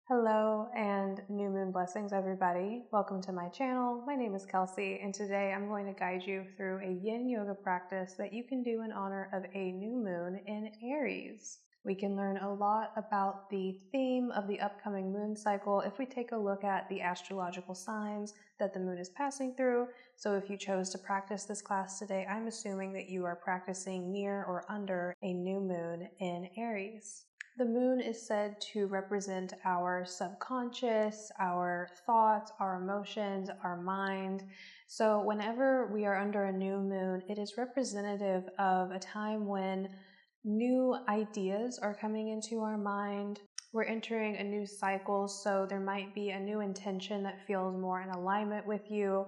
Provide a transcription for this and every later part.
Hello and new moon blessings, everybody. Welcome to my channel. My name is Kelsey, and today I'm going to guide you through a Yin Yoga practice that you can do in honor of a new moon in Aries. We can learn a lot about the theme of the upcoming moon cycle if we take a look at the astrological signs that the moon is passing through. So if you chose to practice this class today, I'm assuming that you are practicing near or under a new moon in Aries. The moon is said to represent our subconscious, our thoughts, our emotions, our mind. So whenever we are under a new moon, it is representative of a time when new ideas are coming into our mind. We're entering a new cycle, so there might be a new intention that feels more in alignment with you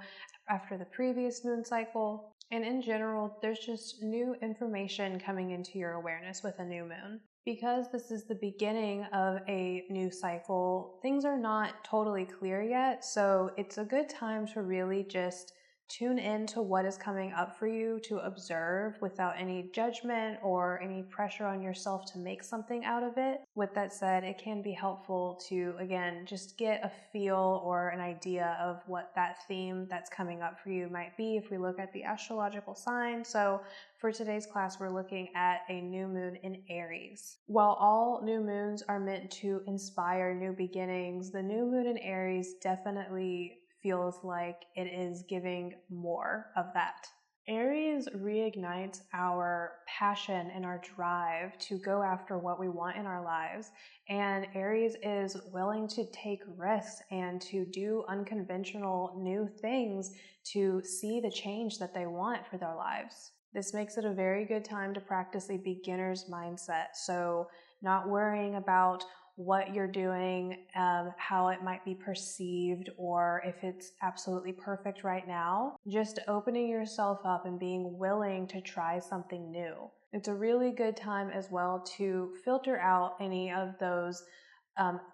after the previous moon cycle. And in general, there's just new information coming into your awareness with a new moon. Because this is the beginning of a new cycle, things are not totally clear yet, so it's a good time to really just tune in to what is coming up for you, to observe without any judgment or any pressure on yourself to make something out of it. With that said, it can be helpful to, again, just get a feel or an idea of what that theme that's coming up for you might be if we look at the astrological sign. So for today's class, we're looking at a new moon in Aries. While all new moons are meant to inspire new beginnings, the new moon in Aries definitely feels like it is giving more of that. Aries reignites our passion and our drive to go after what we want in our lives, and Aries is willing to take risks and to do unconventional new things to see the change that they want for their lives. This makes it a very good time to practice a beginner's mindset, so not worrying about what you're doing, how it might be perceived, or if it's absolutely perfect right now. Just opening yourself up and being willing to try something new. It's a really good time as well to filter out any of those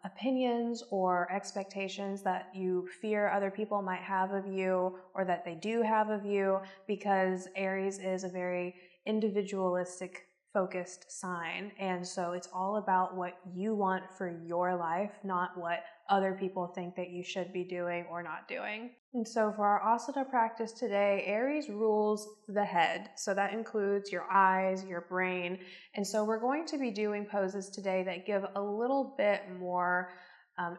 opinions or expectations that you fear other people might have of you or that they do have of you, because Aries is a very individualistic focused sign, and so it's all about what you want for your life, not what other people think that you should be doing or not doing. And so for our asana practice today, Aries rules the head, so that includes your eyes, your brain, and so we're going to be doing poses today that give a little bit more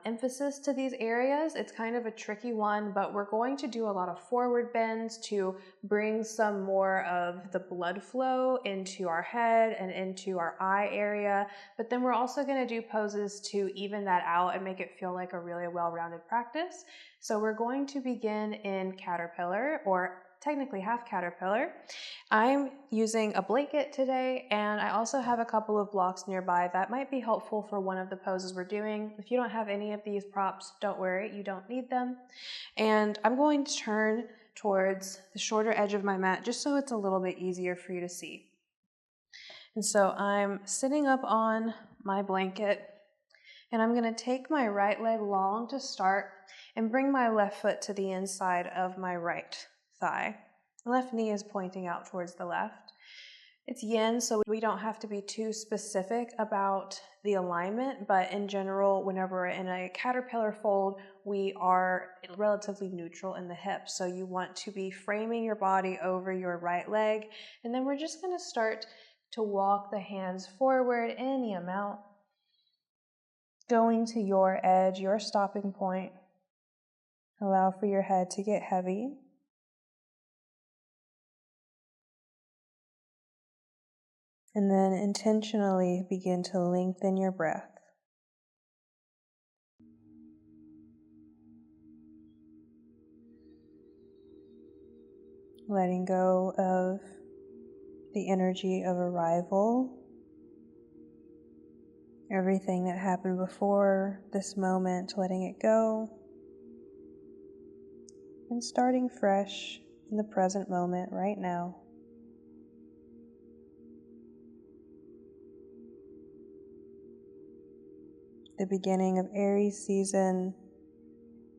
emphasis to these areas. It's kind of a tricky one, but we're going to do a lot of forward bends to bring some more of the blood flow into our head and into our eye area. But then we're also going to do poses to even that out and make it feel like a really well-rounded practice. So we're going to begin in caterpillar, or technically half caterpillar. I'm using a blanket today, and I also have a couple of blocks nearby that might be helpful for one of the poses we're doing. If you don't have any of these props, don't worry, you don't need them. And I'm going to turn towards the shorter edge of my mat just so it's a little bit easier for you to see. And so I'm sitting up on my blanket, and I'm going to take my right leg long to start and bring my left foot to the inside of my right thigh. The left knee is pointing out towards the left. It's yin, so we don't have to be too specific about the alignment, but in general, whenever we're in a caterpillar fold, we are relatively neutral in the hips. So you want to be framing your body over your right leg, and then we're just going to start to walk the hands forward any amount, going to your edge, your stopping point. Allow for your head to get heavy. And then intentionally begin to lengthen your breath. Letting go of the energy of arrival. Everything that happened before this moment, letting it go. And starting fresh in the present moment right now. The beginning of Aries season,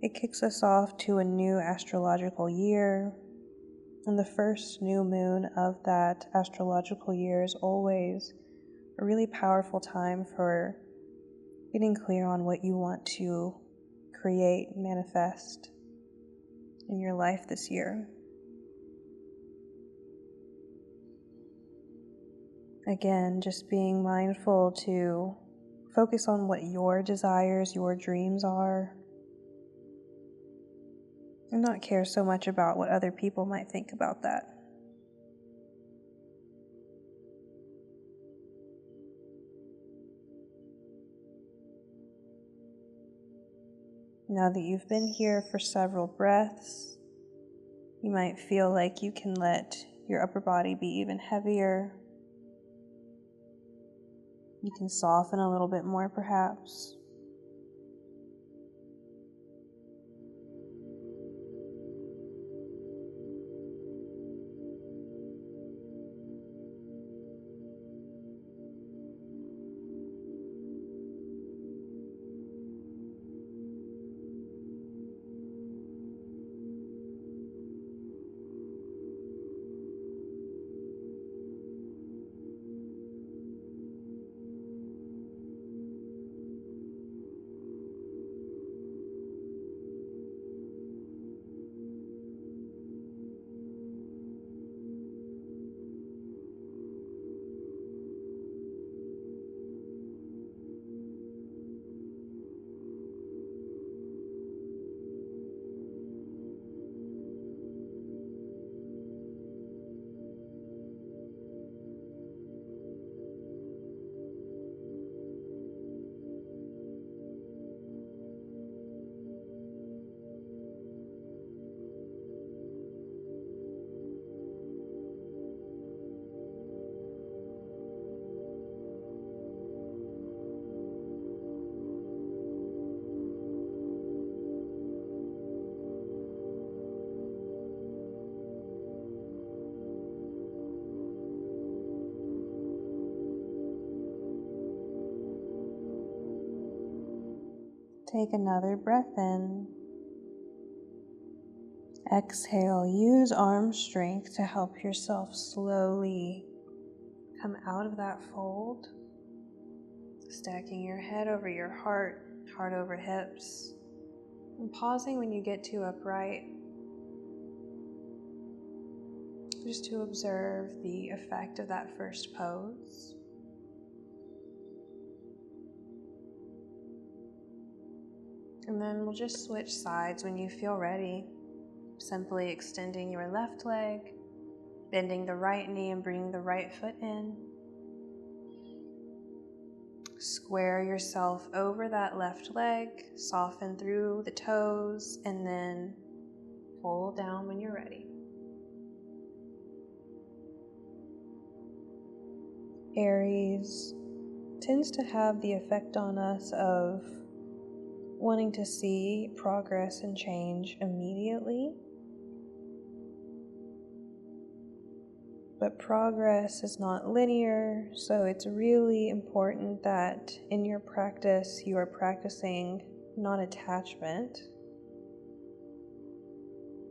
it kicks us off to a new astrological year, and the first new moon of that astrological year is always a really powerful time for getting clear on what you want to create, manifest in your life this year. Again, just being mindful to focus on what your desires, your dreams are, and not care so much about what other people might think about that. Now that you've been here for several breaths, you might feel like you can let your upper body be even heavier. You can soften a little bit more, perhaps. Take another breath in. Exhale. Use arm strength to help yourself slowly come out of that fold. Stacking your head over your heart, heart over hips. And pausing when you get to upright, just to observe the effect of that first pose. And then we'll just switch sides when you feel ready. Simply extending your left leg, bending the right knee and bringing the right foot in. Square yourself over that left leg, soften through the toes, and then fold down when you're ready. Aries tends to have the effect on us of wanting to see progress and change immediately. But progress is not linear, so it's really important that in your practice you are practicing non-attachment.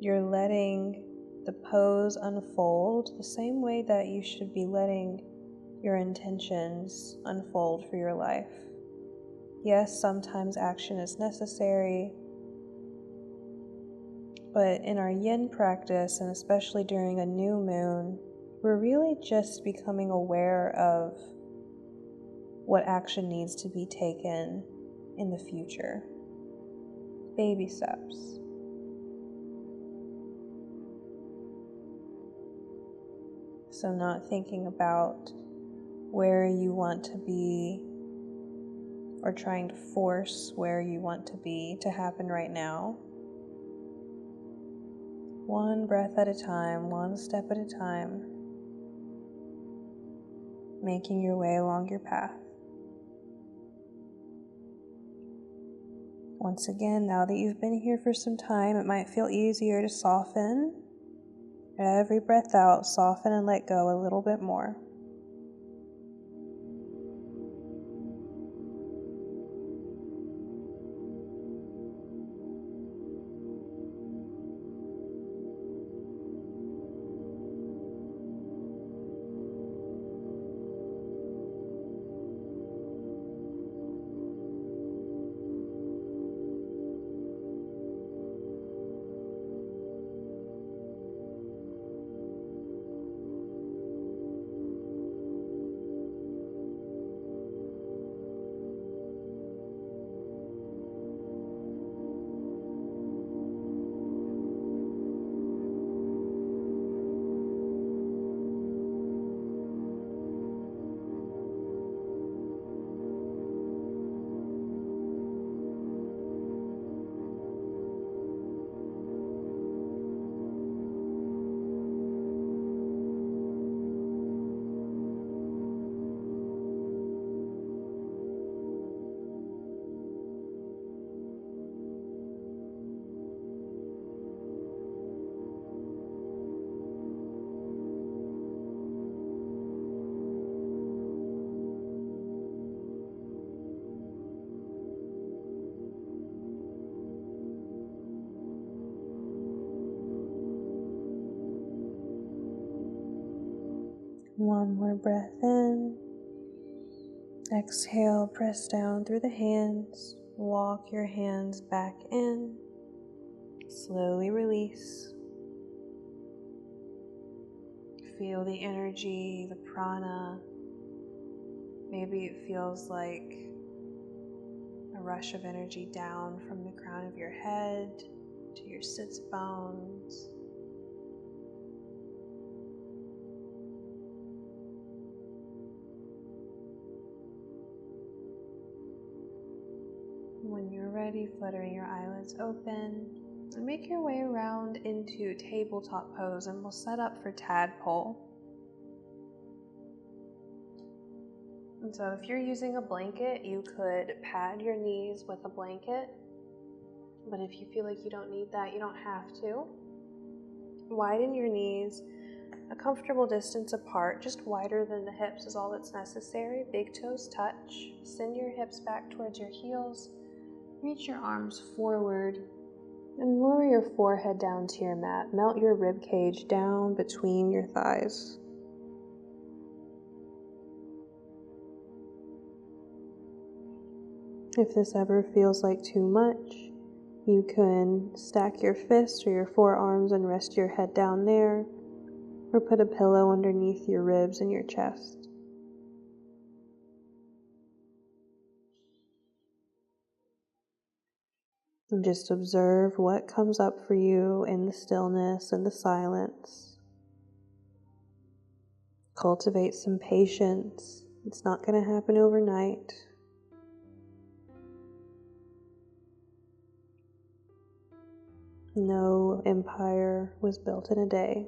You're letting the pose unfold the same way that you should be letting your intentions unfold for your life. Yes, sometimes action is necessary, but in our yin practice, and especially during a new moon, we're really just becoming aware of what action needs to be taken in the future. Baby steps. So not thinking about where you want to be or trying to force where you want to be to happen right now. One breath at a time, one step at a time, making your way along your path. Once again, now that you've been here for some time, it might feel easier to soften. Every breath out, soften and let go a little bit more. One more breath in. Exhale, press down through the hands. Walk your hands back in. Slowly release. Feel the energy, the prana. Maybe it feels like a rush of energy down from the crown of your head to your sits bones. When you're ready, fluttering your eyelids open, and make your way around into tabletop pose, and we'll set up for tadpole. And so if you're using a blanket, you could pad your knees with a blanket, but if you feel like you don't need that, you don't have to. Widen your knees a comfortable distance apart, just wider than the hips is all that's necessary. Big toes touch. Send your hips back towards your heels. Reach your arms forward and lower your forehead down to your mat. Melt your rib cage down between your thighs. If this ever feels like too much, you can stack your fists or your forearms and rest your head down there, or put a pillow underneath your ribs and your chest. And just observe what comes up for you in the stillness and the silence. Cultivate some patience. It's not going to happen overnight. No empire was built in a day.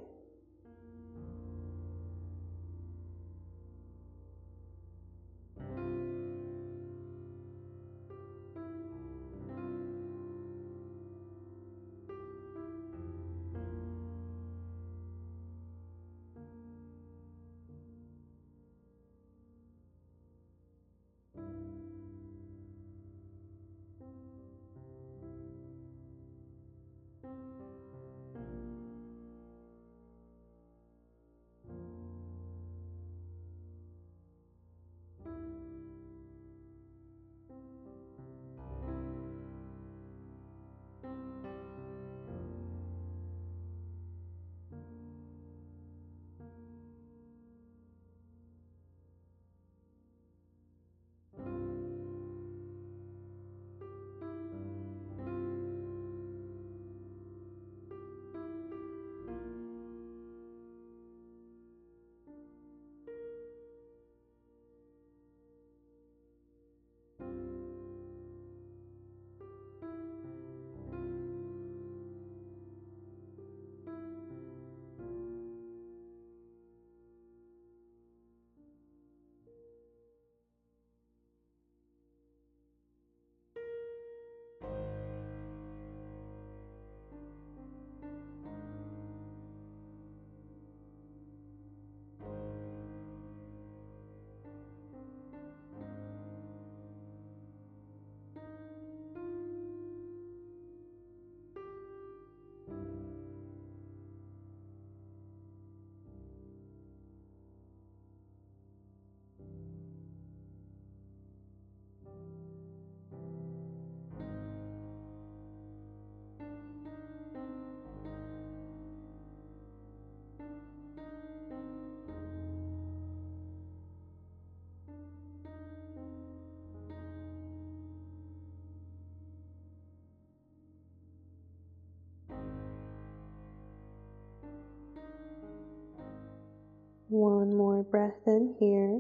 One more breath in here.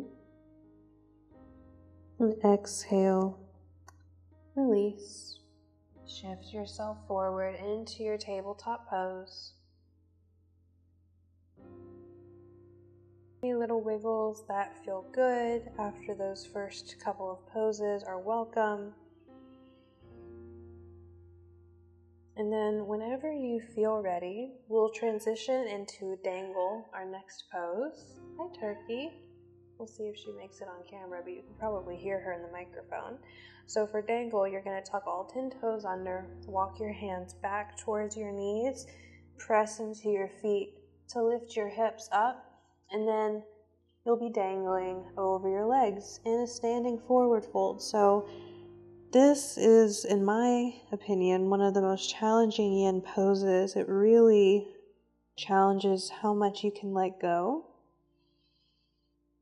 And exhale. Release. Shift yourself forward into your tabletop pose. Any little wiggles that feel good after those first couple of poses are welcome. And then whenever you feel ready, we'll transition into dangle, our next pose. Hi, Turkey. We'll see if she makes it on camera, but you can probably hear her in the microphone. So for dangle, you're going to tuck all 10 toes under, walk your hands back towards your knees, press into your feet to lift your hips up, and then you'll be dangling over your legs in a standing forward fold. So this is, in my opinion, one of the most challenging yin poses. It really challenges how much you can let go.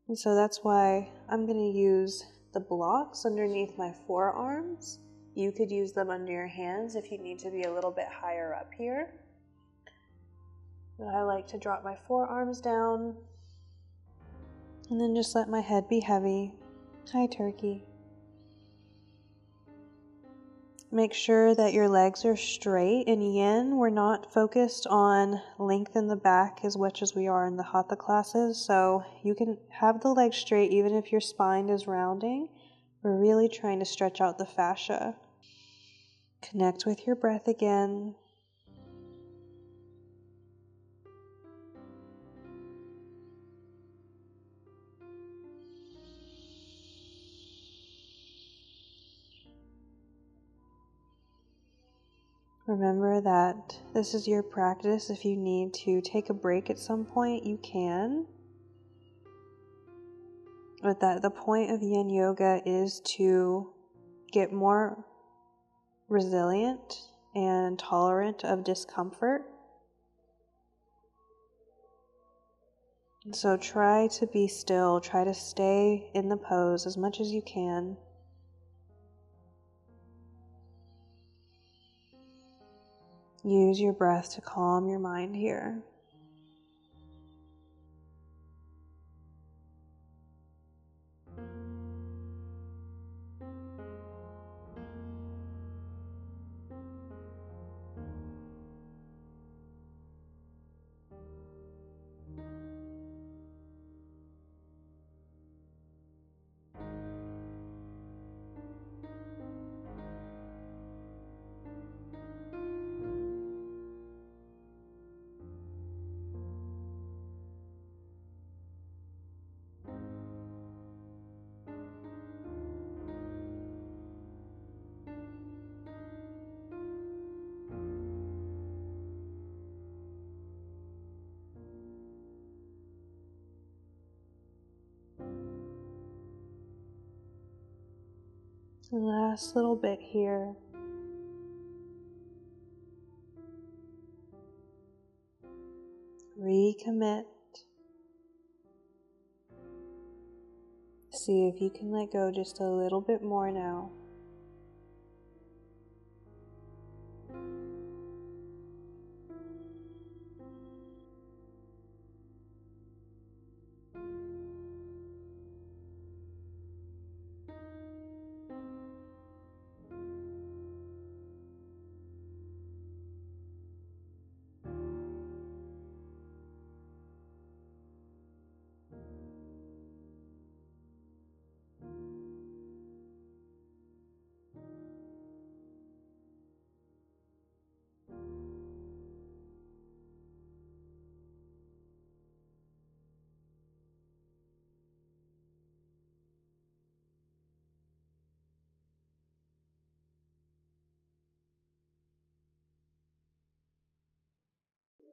And so that's why I'm going to use the blocks underneath my forearms. You could use them under your hands if you need to be a little bit higher up here. But I like to drop my forearms down and then just let my head be heavy. Hi, turkey. Make sure that your legs are straight. In yin, we're not focused on length in the back as much as we are in the hatha classes. So you can have the legs straight even if your spine is rounding. We're really trying to stretch out the fascia. Connect with your breath again. Remember that this is your practice. If you need to take a break at some point, you can. But that the point of Yin Yoga is to get more resilient and tolerant of discomfort. And so try to be still, try to stay in the pose as much as you can. Use your breath to calm your mind here. Last little bit here. Recommit. See if you can let go just a little bit more now.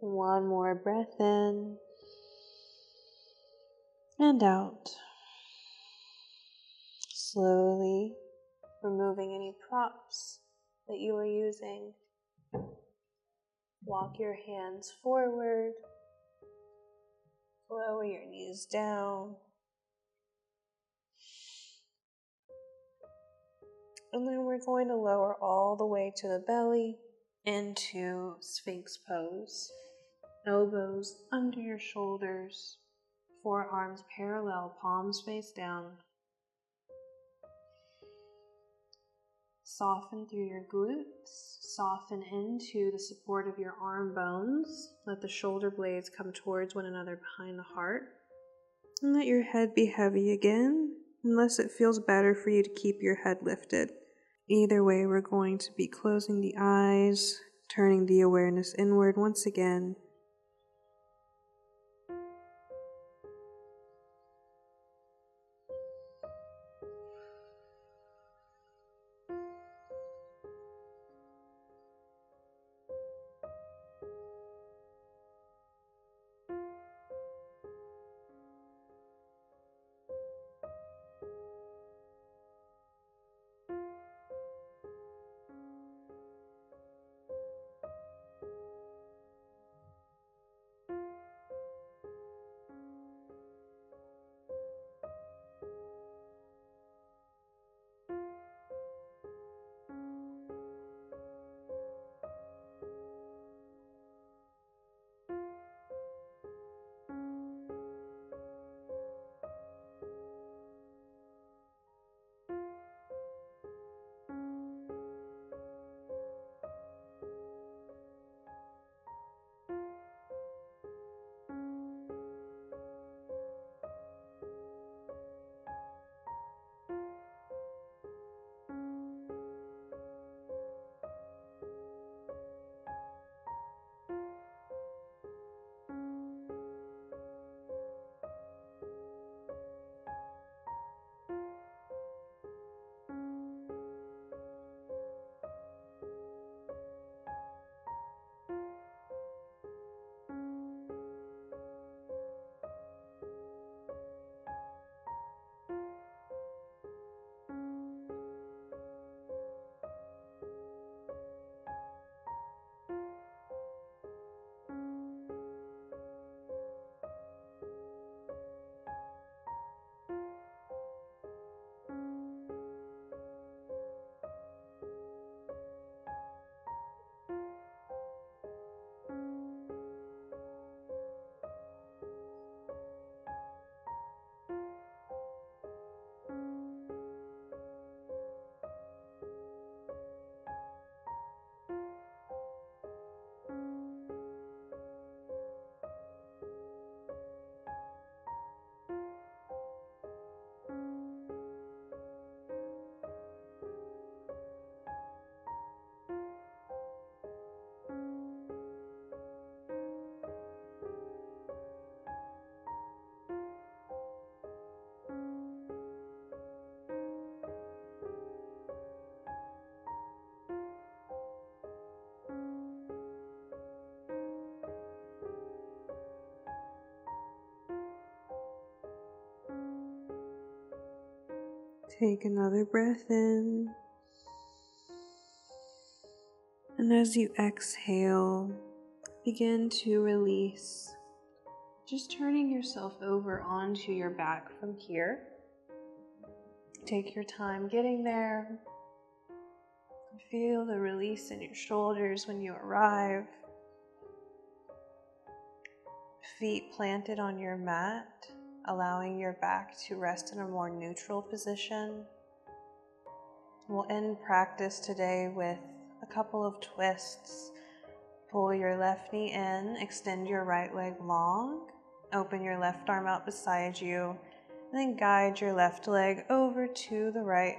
One more breath in and out. Slowly removing any props that you are using. Walk your hands forward. Lower your knees down. And then we're going to lower all the way to the belly into Sphinx pose. Elbows under your shoulders, forearms parallel, palms face down. Soften through your glutes, soften into the support of your arm bones. Let the shoulder blades come towards one another behind the heart. And let your head be heavy again, unless it feels better for you to keep your head lifted. Either way, we're going to be closing the eyes, turning the awareness inward once again. Take another breath in. And as you exhale, begin to release. Just turning yourself over onto your back from here. Take your time getting there. Feel the release in your shoulders when you arrive. Feet planted on your mat, allowing your back to rest in a more neutral position. We'll end practice today with a couple of twists. Pull your left knee in, extend your right leg long, open your left arm out beside you, and then guide your left leg over to the right.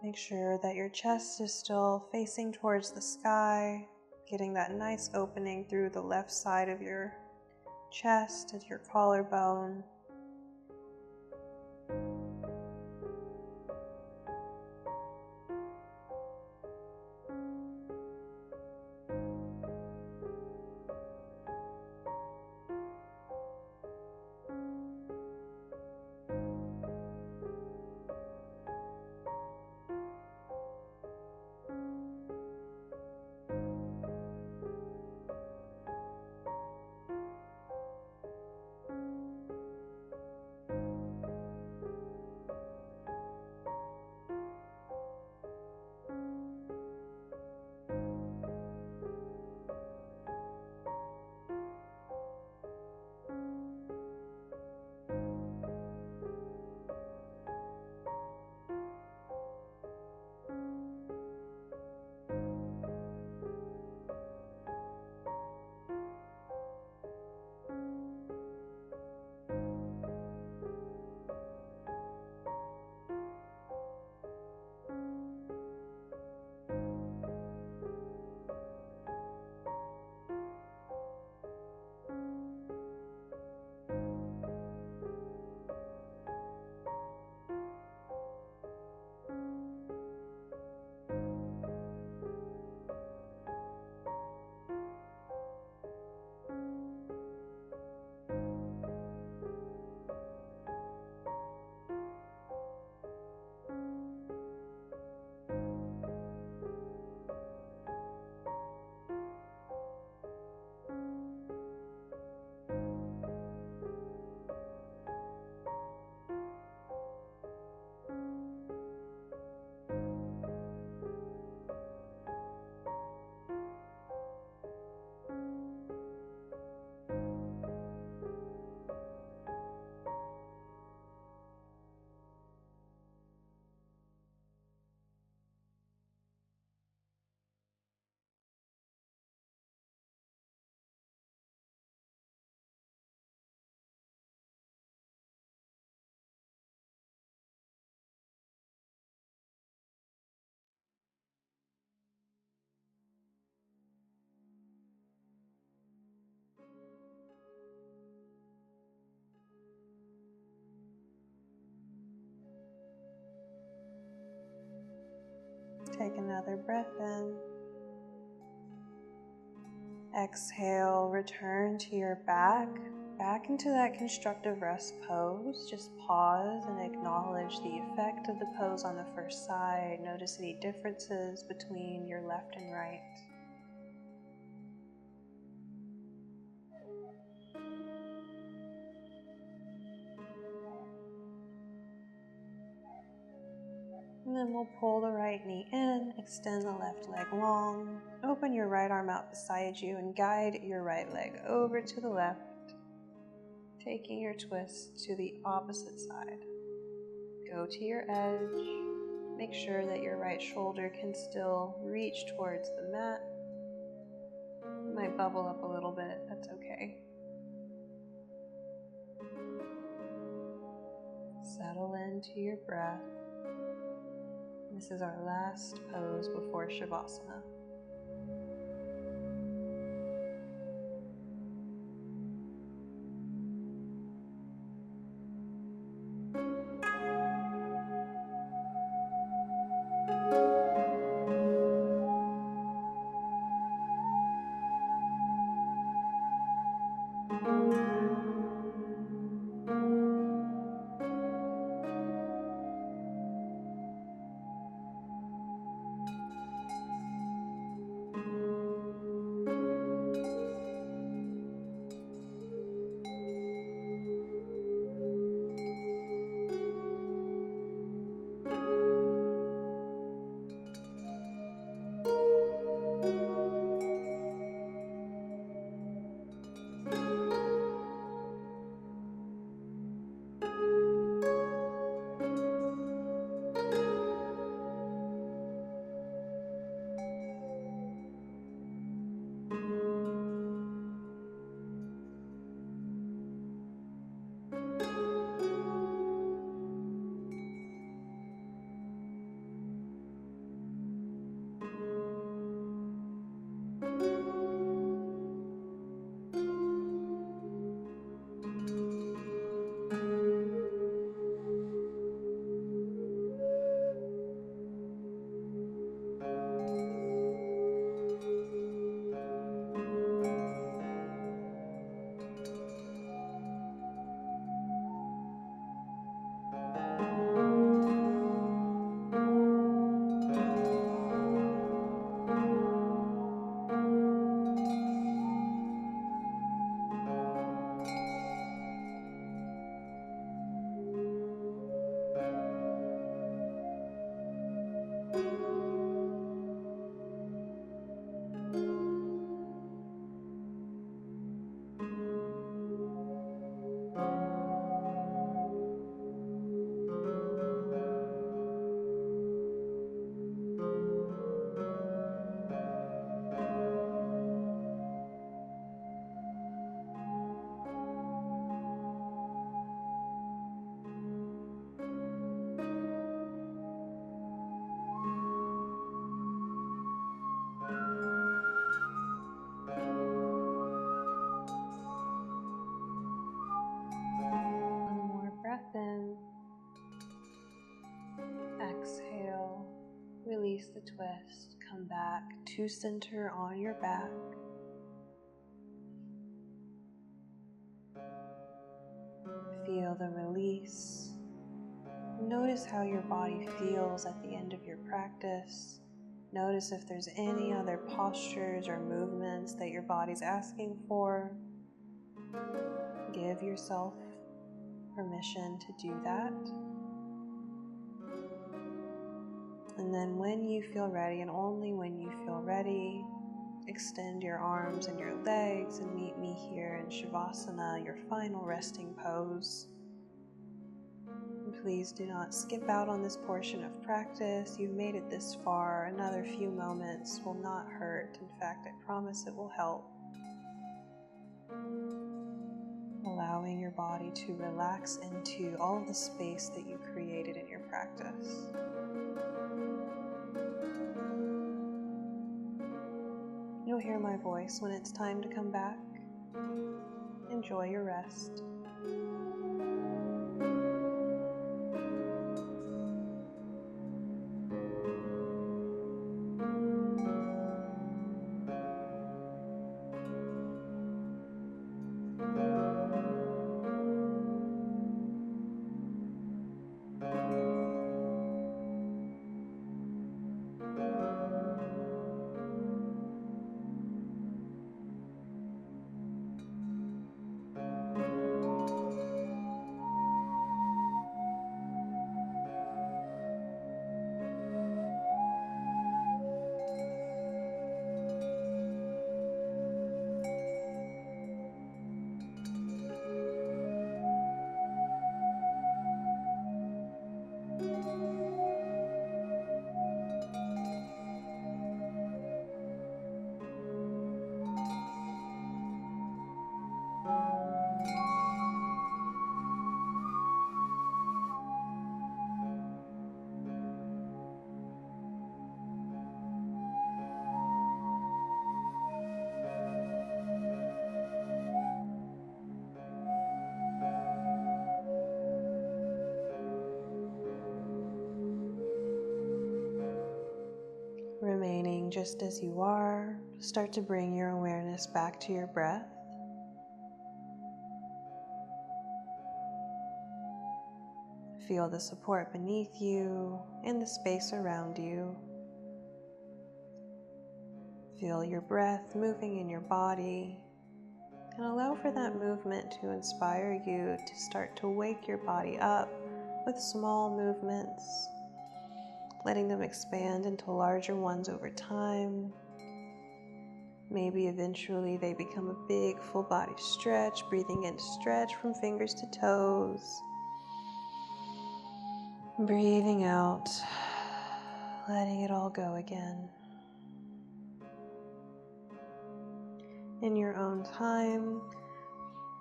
Make sure that your chest is still facing towards the sky, getting that nice opening through the left side of your chest at your collarbone. Take another breath in. Exhale, return to your back into that constructive rest pose. Just pause and acknowledge the effect of the pose on the first side. Notice any differences between your left and right. And then we'll pull the right knee in, extend the left leg long, open your right arm out beside you, and guide your right leg over to the left, taking your twist to the opposite side. Go to your edge. Make sure that your right shoulder can still reach towards the mat. It might bubble up a little bit, that's okay. Settle into your breath. This is our last pose before Shavasana. release the twist, come back to center on your back. Feel the release. Notice how your body feels at the end of your practice. Notice if there's any other postures or movements that your body's asking for. Give yourself permission to do that. And then when you feel ready, and only when you feel ready, extend your arms and your legs and meet me here in Shavasana, your final resting pose. And please do not skip out on this portion of practice. You've made it this far. Another few moments will not hurt. In fact, I promise it will help. Allowing your body to relax into all the space that you created in your practice. You'll hear my voice when it's time to come back. Enjoy your rest. Remaining just as you are, start to bring your awareness back to your breath. Feel the support beneath you and the space around you. Feel your breath moving in your body, and allow for that movement to inspire you to start to wake your body up with small movements, letting them expand into larger ones over time. Maybe eventually they become a big full body stretch, breathing in to stretch from fingers to toes. Breathing out, letting it all go again. In your own time,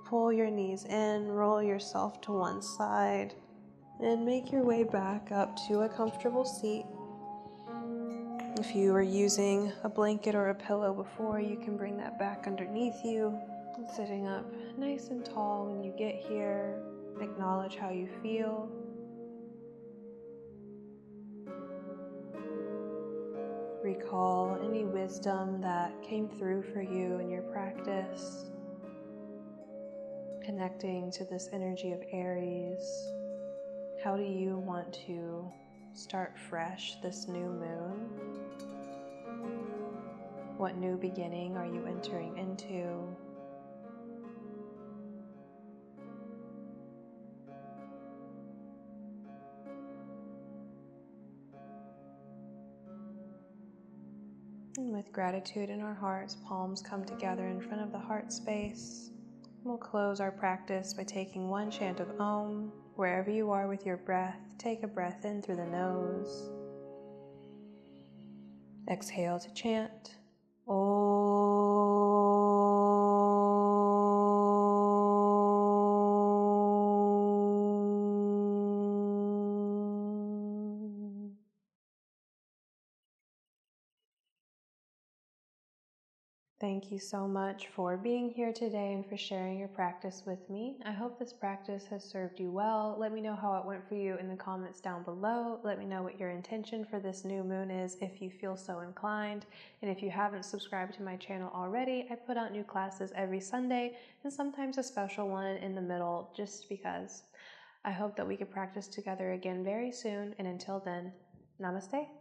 pull your knees in, roll yourself to one side, and make your way back up to a comfortable seat. If you were using a blanket or a pillow before, you can bring that back underneath you. And sitting up nice and tall when you get here, acknowledge how you feel. Recall any wisdom that came through for you in your practice, connecting to this energy of Aries. How do you want to start fresh this new moon? What new beginning are you entering into? And with gratitude in our hearts, palms come together in front of the heart space. We'll close our practice by taking one chant of Om. Wherever you are with your breath, take a breath in through the nose. Exhale to chant Om. Thank you so much for being here today and for sharing your practice with me. I hope this practice has served you well. Let me know how it went for you in the comments down below. Let me know what your intention for this new moon is if you feel so inclined. And if you haven't subscribed to my channel already, I put out new classes every Sunday and sometimes a special one in the middle just because. I hope that we can practice together again very soon, and until then, namaste.